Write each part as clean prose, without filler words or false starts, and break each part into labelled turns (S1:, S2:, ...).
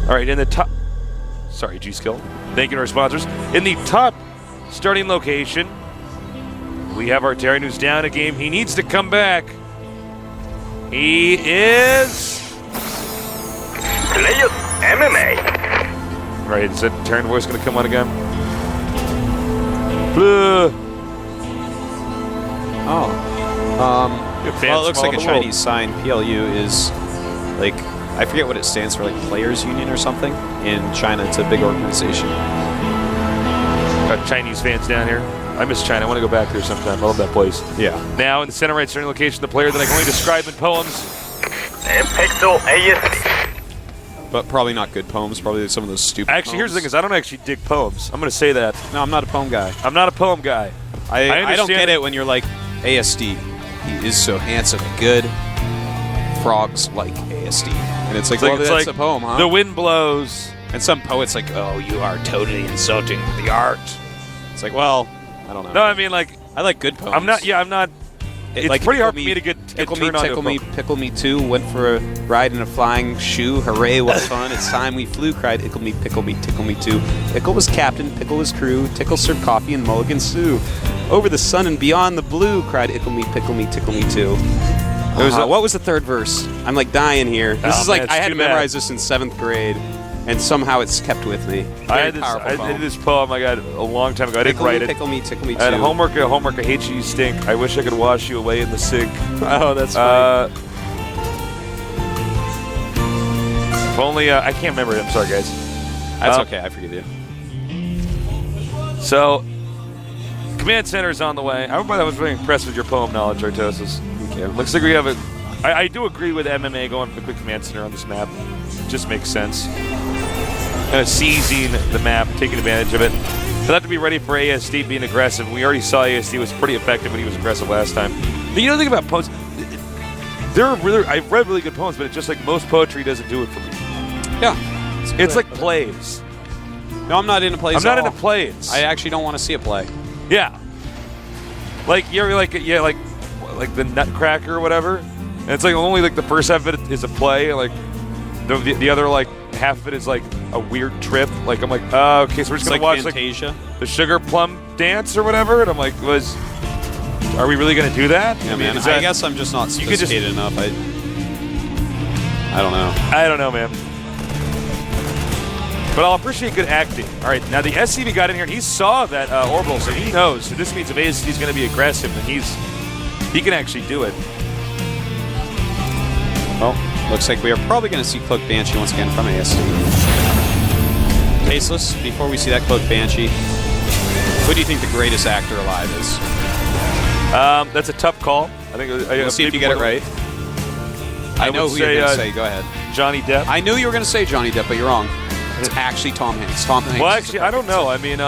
S1: All right, in the top... Sorry, G-Skill. Thank you to our sponsors. In the top starting location, we have our Terran who's down a game. He needs to come back. He is...
S2: Players MMA.
S1: All right, is that Terran voice going to come on again?
S3: Oh. Well, it looks like a Chinese sign. PLU is like, I forget what it stands for, like Players Union or something. In China, it's a big organization.
S1: Got Chinese fans down here. I miss China. I want to go back there sometime. I love that place.
S3: Yeah.
S1: Now, in the center right starting location, the player that I can only describe in poems.
S2: Pixel ASD.
S3: But probably not good poems. Probably some of those stupid
S1: Actually, here's the thing is I don't actually dig poems. I'm going to say that.
S3: No, I'm not a poem guy.
S1: I'm not a poem guy.
S3: I don't get it when you're like, ASD, he is so handsome and good. Frogs like ASD. And it's like, well, that's a poem, huh?
S1: The wind blows.
S3: And some poet's like, oh, you are totally insulting the art. It's like, well, I don't know.
S1: No, I mean, like...
S3: I like good poems.
S1: I'm not... It's like, pretty hard for me to get
S3: Tickle
S1: turned
S3: me,
S1: on
S3: tickle
S1: to a
S3: me,
S1: poem.
S3: pickle me too. Went for a ride in a flying shoe. Hooray, what fun. It's time we flew, cried Ickle me, pickle me, tickle me too. Ickle was captain, Pickle was crew. Tickle served coffee and Mulligan stew. Over the sun and beyond the blue, cried Ickle me, pickle me, tickle me too. What was the third verse? I'm like dying here. This is like, I had to memorize this in 7th grade, and somehow it's kept with me.
S1: I did this poem I got a long time ago. I didn't write it.
S3: Tickle me, tickle me too.
S1: I had homework, I hate you, you stink. I wish I could wash you away in the sink.
S3: Oh, that's funny.
S1: If only, I can't remember it. I'm sorry, guys.
S3: That's okay, I forgive you.
S1: So, Command Center is on the way. I was really impressed with your poem knowledge, Artosis.
S3: Thank you.
S1: Looks like we have a... I do agree with MMA going for the quick Command Center on this map. It just makes sense. Kind of seizing the map, taking advantage of it. They'll have to be ready for ASD being aggressive. We already saw ASD was pretty effective when he was aggressive last time. But you know the thing about poems, I've read really good poems, but it's just like most poetry doesn't do it for me.
S3: Yeah.
S1: It's like plays.
S3: No, I'm not into plays.
S1: I'm not into plays.
S3: I actually don't want to see a play.
S1: Yeah. Like you're like the Nutcracker or whatever. And it's like only like the first half of it is a play, like the other like half of it is like a weird trip. Like I'm like, oh, okay, so we're just gonna watch
S3: Fantasia.
S1: like the Sugar Plum Dance or whatever, and I'm like, are we really gonna do that?
S3: Yeah, man. I guess I'm just not sophisticated enough. I don't know.
S1: I don't know, man. But I'll appreciate good acting. All right, now the SCV got in here, and he saw that orbital, so he knows. So this means if ASD is going to be aggressive, then he can actually do it.
S3: Well, looks like we are probably going to see Cloak Banshee once again from ASD. Tasteless, before we see that Cloak Banshee, who do you think the greatest actor alive is?
S1: That's a tough call. I think.
S3: We'll see if you get it right. I know who you're going to say. Go ahead.
S1: Johnny Depp.
S3: I knew you were going to say Johnny Depp, but you're wrong. It's actually Tom Hanks. Tom Hanks.
S1: Well, actually, I don't know. I mean,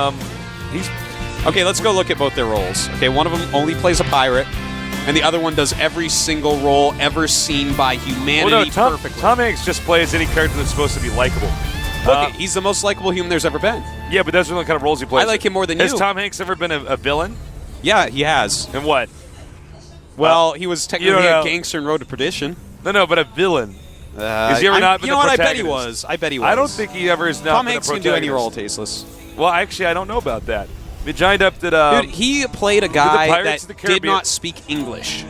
S1: he's...
S3: Okay, let's go look at both their roles. Okay, one of them only plays a pirate, and the other one does every single role ever seen by humanity perfectly.
S1: Tom Hanks just plays any character that's supposed to be likable.
S3: Look, he's the most likable human there's ever been.
S1: Yeah, but those are the kind of roles he plays.
S3: I like him more than you.
S1: Has Tom Hanks ever been a villain?
S3: Yeah, he has.
S1: And what?
S3: Well, he was technically a gangster in Road to Perdition.
S1: No, but a villain. Has he ever not been
S3: You know what? I bet he
S1: protagonist?
S3: was. I bet he was.
S1: I don't think he ever has not
S3: Tom
S1: been
S3: Hanks
S1: a
S3: can do any
S1: protagonist.
S3: role, Tasteless.
S1: Well, actually, I don't know about that. I mean, Johnny Depp did...
S3: Dude, he played a guy that did not speak English.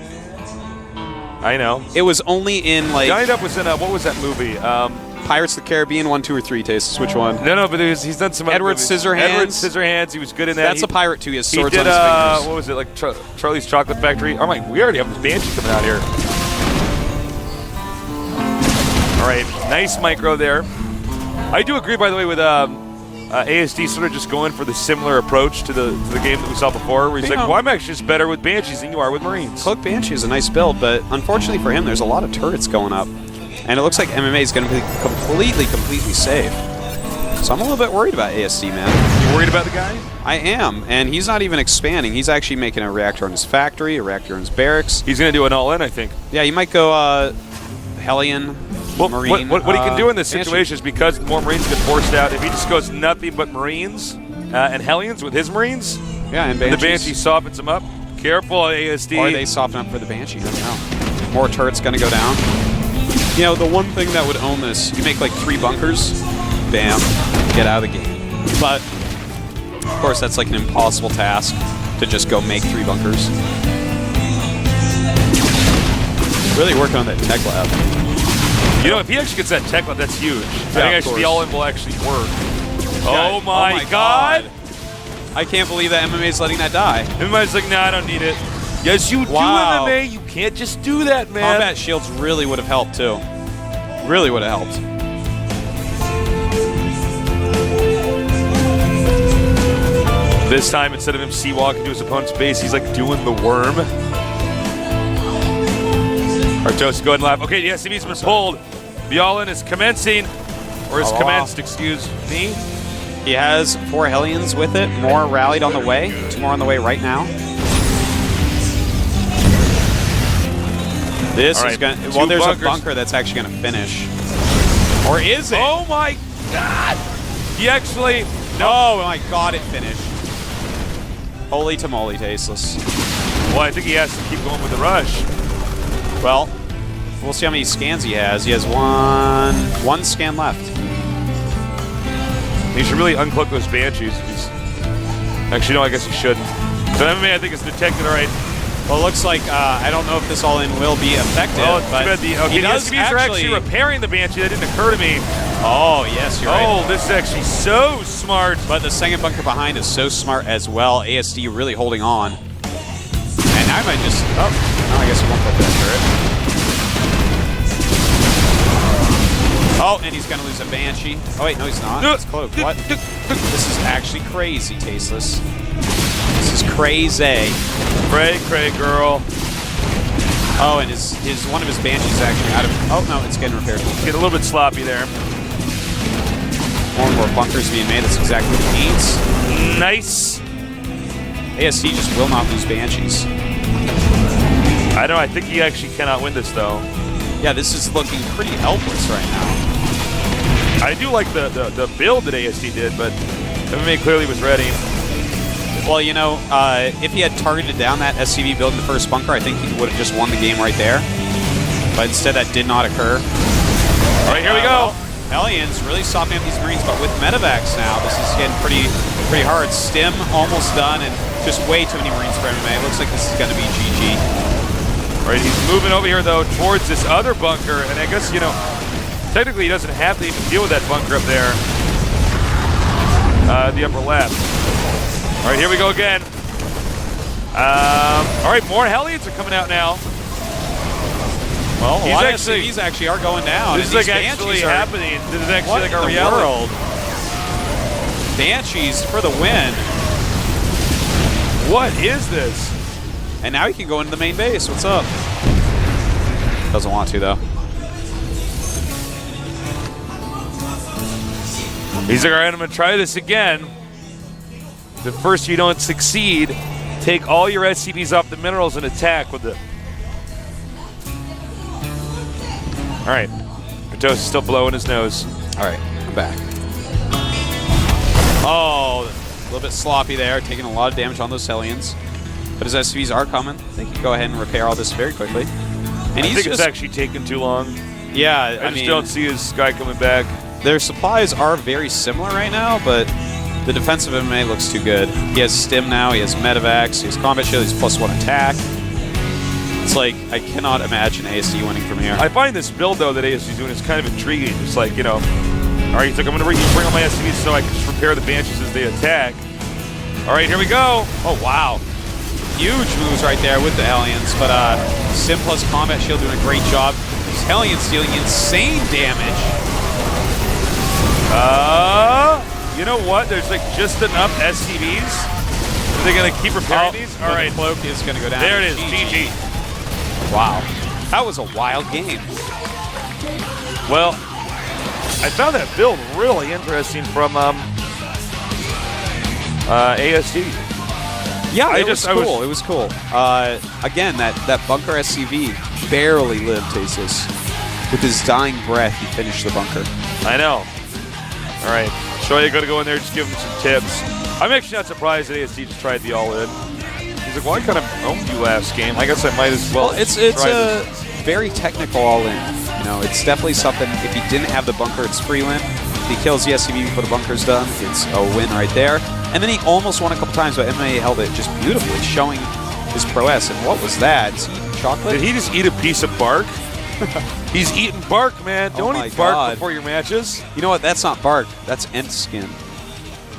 S1: I know.
S3: It was only in, like...
S1: Johnny Depp was in, what was that movie?
S3: Pirates of the Caribbean 1, 2, or 3, Tasteless. Which one?
S1: No, but he's done some other
S3: Edward
S1: movies.
S3: Scissorhands.
S1: Edward Scissorhands. He was good in that.
S3: That's a pirate, too. He has swords
S1: on
S3: his fingers.
S1: What was it, like Charlie's Chocolate Factory? Oh, my, we already have this Banshee coming out here. All right, nice micro there. I do agree, by the way, with ASD sort of just going for the similar approach to the game that we saw before, where he's like, well, I'm actually just better with Banshees than you are with Marines.
S3: Cloak Banshee is a nice build, but unfortunately for him, there's a lot of turrets going up. And it looks like MMA is going to be completely safe. So I'm a little bit worried about ASD, man.
S1: You worried about the guy?
S3: I am, and he's not even expanding. He's actually making a reactor on his factory, a reactor on his barracks.
S1: He's going to do an all-in, I think.
S3: Yeah, he might go Hellion,
S1: well,
S3: Marine.
S1: What he can do in this situation is because more Marines get forced out, if he just goes nothing but Marines and Hellions with his Marines,
S3: and
S1: the Banshee softens him up. Careful, ASD.
S3: Or they soften up for the Banshee. I don't know. More turrets going to go down. You know, the one thing that would own this, you make like 3 bunkers, bam, get out of the game. But, of course, that's like an impossible task to just go make 3 bunkers. Really working on that tech lab.
S1: You know, if he actually gets that tech lab, that's huge. I think actually the all-in will actually work.
S3: Yeah.
S1: Oh my God.
S3: I can't believe that MMA is letting that die.
S1: MMA's like, nah, I don't need it. Yes, you
S3: Wow.
S1: do, MMA. You can't just do that, man.
S3: Combat shields really would have helped, too. Really would have helped.
S1: This time, instead of him sea-walking to his opponent's base, he's like doing the worm. Artos, go ahead and laugh. Okay, the SCV's been pulled. The all-in is commencing. Or is commenced, excuse me.
S3: He has 4 Hellions with it. More rallied on the way. 2 more on the way right now. This is going to... Well, there's a bunker that's actually going to finish. Or is it?
S1: Oh my God! He actually...
S3: No, oh my God, it finished. Holy tamale, tasteless.
S1: Well, I think he has to keep going with the rush.
S3: Well, we'll see how many scans he has. He has one scan left.
S1: He should really uncloak those Banshees. Actually, no, I guess he shouldn't. But MMA, I think, is detected. All right.
S3: Well, it looks like, I don't know if this all-in will be effective.
S1: Oh,
S3: but
S1: the SCVs are actually repairing the Banshee. That didn't occur to me.
S3: Oh, yes, you're right.
S1: Oh, this is actually so smart.
S3: But the second bunker behind is so smart as well. ASD really holding on. And I might just... Oh, no, I guess he won't put that turret. Oh, and he's going to lose a Banshee. Oh, wait, no, he's not. It's cloaked. What? This is actually crazy, Tasteless. This is crazy.
S1: Cray, girl.
S3: Oh, and his one of his Banshees actually out of... Oh, no, it's getting repaired.
S1: Get a little bit sloppy there.
S3: More and more bunkers being made. That's exactly what he needs.
S1: Nice.
S3: ASC just will not lose Banshees.
S1: I know. I think he actually cannot win this, though.
S3: Yeah, this is looking pretty helpless right now.
S1: I do like the build that ASD did, but MMA clearly was ready.
S3: Well, you know, if he had targeted down that SCV build in the first bunker, I think he would have just won the game right there. But instead, that did not occur.
S1: All right, here we go.
S3: Hellions really softening up these Marines, but with medevacs now, this is getting pretty hard. Stim almost done, and just way too many Marines for MMA. It looks like this is going to be GG.
S1: All right, he's moving over here, though, towards this other bunker, and I guess, you know, technically he doesn't have to even deal with that bunker up there. The upper left. All right, here we go again. All right, more Hellions are coming out now.
S3: Well, a lot of SCVs actually are going down.
S1: This is like actually happening. This is actually like a reality.
S3: World? Banshees for the win.
S1: What is this?
S3: And now he can go into the main base. What's up? Doesn't want to, though.
S1: He's like, all right, I'm going to try this again. The first you don't succeed, take all your SCVs off the minerals and attack with the... All right. Artos is still blowing his nose.
S3: All right, I'm back. Oh, a little bit sloppy there, taking a lot of damage on those Hellions. But his SCVs are coming. They can go ahead and repair all this very quickly. And
S1: I think it's actually taking too long.
S3: Yeah,
S1: I just don't see his guy coming back.
S3: Their supplies are very similar right now, but the defensive MMA looks too good. He has Stim now, he has Medevacs, he has Combat Shield, he's +1 attack. It's like, I cannot imagine ASD winning from here.
S1: I find this build, though, that ASD is doing is kind of intriguing. It's like, you know, all right, he's like, I'm going to bring all my SCVs so I can just repair the Banshees as they attack. All right, here we go.
S3: Oh, wow. Huge moves right there with the Hellions, but Stim plus Combat Shield doing a great job. These Hellions dealing insane damage.
S1: You know what? There's like just enough SCVs. Are they going to keep repairing these? All right.
S3: The cloak is going to go down.
S1: There it is. GG.
S3: Wow. That was a wild game.
S1: Well, I found that build really interesting from ASD.
S3: Yeah, it was cool. It was cool. Again, that bunker SCV barely lived, Tasteless. With his dying breath, he finished the bunker.
S1: I know. All right. Shoya going to go in there, just give him some tips. I'm actually not surprised that ASD just tried the all-in. He's like, well, I kind of owned you last game. I guess I might as well.
S3: It's a very technical all-in. You know, it's definitely something, if he didn't have the bunker, it's free win. He kills the SCV before the bunker's done. It's a win right there. And then he almost won a couple times, but MMA held it just beautifully, showing his prowess. And what was that? Is he eating chocolate?
S1: Did he just eat a piece of bark? He's eating bark, man.
S3: Oh
S1: Don't
S3: my
S1: eat bark
S3: God.
S1: before your matches.
S3: You know what? That's not bark. That's ent skin.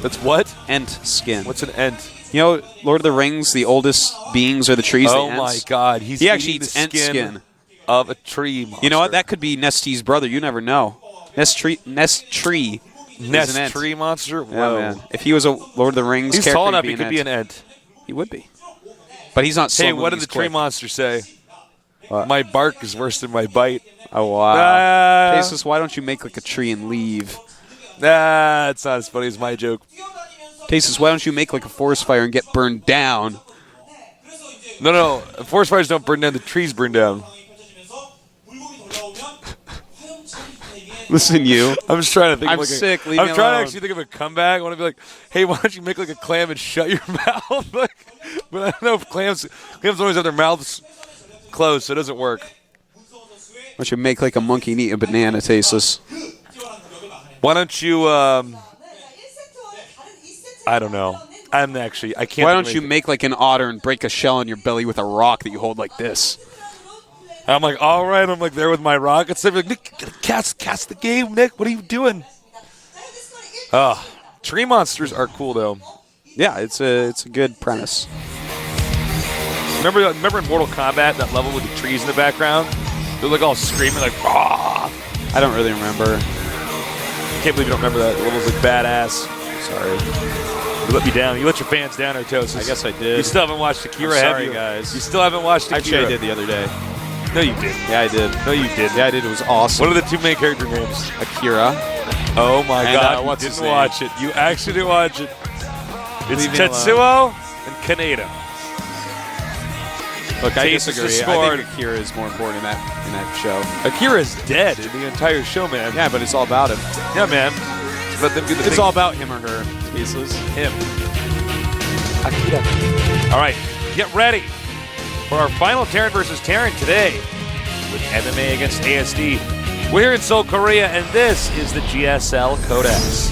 S1: That's what?
S3: Ent skin.
S1: What's an ent?
S3: You know, Lord of the Rings, the oldest beings are the trees.
S1: Oh
S3: the
S1: my
S3: ents.
S1: God.
S3: He actually
S1: eating
S3: eats
S1: the
S3: ent skin.
S1: of a tree monster.
S3: You know what? That could be Nestie's brother. You never know. Nest tree.
S1: Nest
S3: ent.
S1: tree monster?
S3: Yeah,
S1: Whoa.
S3: man. If he was a Lord of the Rings
S1: He's
S3: character,
S1: tall enough,
S3: he'd
S1: he could be an ent.
S3: He would be. But he's not slow.
S1: Hey, what did
S3: he's
S1: the tree
S3: quick.
S1: monster say?
S3: What?
S1: My bark is worse than my bite.
S3: Oh, wow.
S1: Ah.
S3: Pesos, why don't you make like a tree and leave?
S1: Nah, it's not as funny as my joke.
S3: Pesos, why don't you make like a forest fire and get burned down?
S1: No. Forest fires don't burn down. The trees burn down.
S3: Listen, you.
S1: I'm just trying to think.
S3: I'm
S1: of like
S3: sick,
S1: A,
S3: leave
S1: I'm
S3: me
S1: trying
S3: alone.
S1: to actually think of a comeback. I want to be like, hey, why don't you make like a clam and shut your mouth? Like, but I don't know if clams always have their mouths closed, so it doesn't work.
S3: Why don't you make like a monkey and eat a banana, Tasteless?
S1: Why don't you? I don't know. I can't.
S3: Why don't you make like an otter and break a shell in your belly with a rock that you hold like this?
S1: I'm like, all right. I'm like there with my rockets. They're like, Nick, cast the game, Nick. What are you doing? Tree monsters are cool though.
S3: Yeah, it's a good premise.
S1: Remember in Mortal Kombat that level with the trees in the background? They're like all screaming like, ah!
S3: I don't really remember.
S1: I can't believe you don't remember that. The level's like badass.
S3: Sorry.
S1: You let me down. You let your fans down, Artosis.
S3: I guess I did.
S1: You still haven't watched Akira,
S3: I'm
S1: have
S3: sorry,
S1: you?
S3: guys.
S1: You still haven't watched Akira.
S3: Actually, I did the other day.
S1: No, you did.
S3: Yeah, I did.
S1: No, you did.
S3: Yeah, I did. It was awesome.
S1: What are the two main character names?
S3: Akira.
S1: Oh my
S3: And,
S1: God!
S3: what's
S1: you
S3: his
S1: didn't
S3: name?
S1: watch it. You actually didn't watch it. It's
S3: Leave me
S1: Tetsuo and Kaneda.
S3: Look, I
S1: Taste
S3: disagree.
S1: is
S3: I
S1: scored.
S3: think Akira is more important in that show.
S1: Akira is dead in the entire show, man.
S3: Yeah, but it's all about him.
S1: Yeah, man. It's about them do the
S3: It's
S1: thing.
S3: all about him or her. Tasteless.
S1: him. Akira. All right, get ready for our final Terran versus Terran today with MMA against ASD. We're here in Seoul, Korea, and this is the GSL Codex.